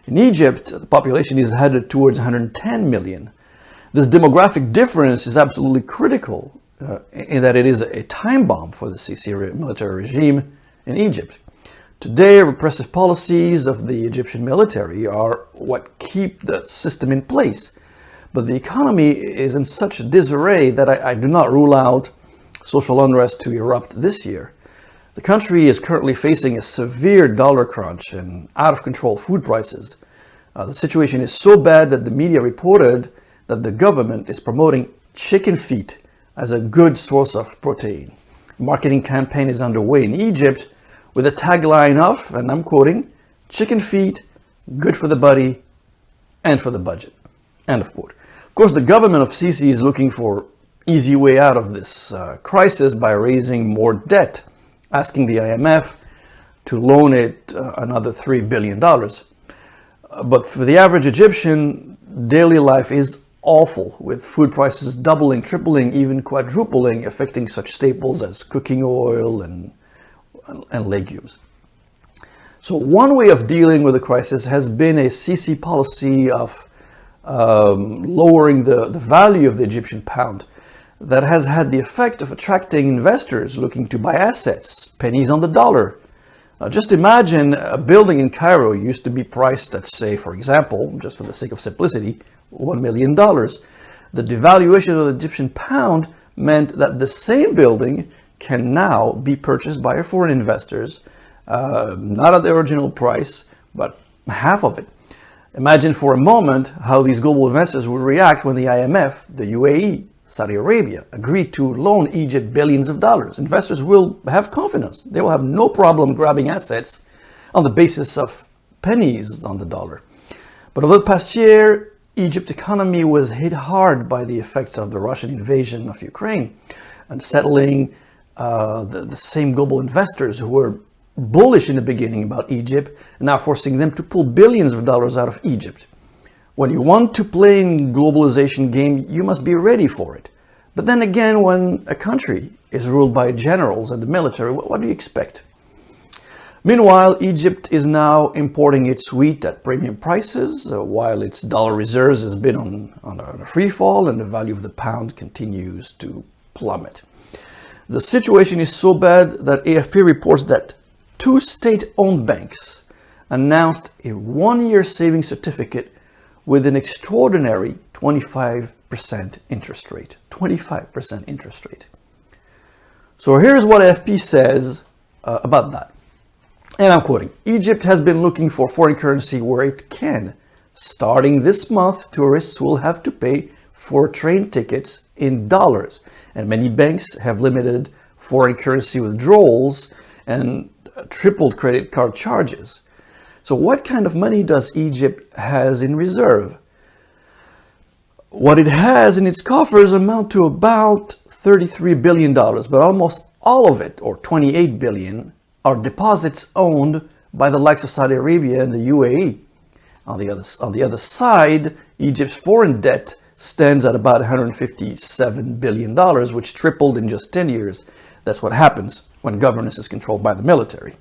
In Egypt, the population is headed towards 110 million. This demographic difference is absolutely critical in that it is a time bomb for the Sisi military regime in Egypt. Today, repressive policies of the Egyptian military are what keep the system in place. But the economy is in such disarray that I do not rule out social unrest to erupt this year. The country is currently facing a severe dollar crunch and out-of-control food prices. The situation is so bad that the media reported that the government is promoting chicken feet as a good source of protein. A marketing campaign is underway in Egypt with a tagline of, and I'm quoting, "Chicken feet, good for the body and for the budget." End of quote. Of course, the government of Sisi is looking for easy way out of this crisis by raising more debt, asking the IMF to loan it another $3 billion. But for the average Egyptian, daily life is awful, with food prices doubling, tripling, even quadrupling, affecting such staples as cooking oil and legumes. So one way of dealing with the crisis has been a Sisi policy of lowering the value of the Egyptian pound that has had the effect of attracting investors looking to buy assets, pennies on the dollar. Just imagine a building in Cairo used to be priced at, say, for example, just for the sake of simplicity, $1 million. The devaluation of the Egyptian pound meant that the same building can now be purchased by foreign investors, not at the original price, but half of it. Imagine for a moment how these global investors would react when the IMF, the UAE, Saudi Arabia agreed to loan Egypt billions of dollars. Investors will have confidence. They will have no problem grabbing assets on the basis of pennies on the dollar. But over the past year, Egypt's economy was hit hard by the effects of the Russian invasion of Ukraine, unsettling the same global investors who were bullish in the beginning about Egypt, and now forcing them to pull billions of dollars out of Egypt. When you want to play in globalization game, you must be ready for it. But then again, when a country is ruled by generals and the military, what do you expect? Meanwhile, Egypt is now importing its wheat at premium prices, while its dollar reserves has been on a free fall and the value of the pound continues to plummet. The situation is so bad that AFP reports that 2 state-owned banks announced a 1-year savings certificate with an extraordinary 25% interest rate. 25% interest rate. So here's what AFP says about that. And I'm quoting, "Egypt has been looking for foreign currency where it can. Starting this month, tourists will have to pay for train tickets in dollars. And many banks have limited foreign currency withdrawals and tripled credit card charges. So what kind of money does Egypt has in reserve? What it has in its coffers amount to about $33 billion, but almost all of it, or $28 billion, are deposits owned by the likes of Saudi Arabia and the UAE. On the other side, Egypt's foreign debt stands at about $157 billion, which tripled in just 10 years. That's what happens when governance is controlled by the military.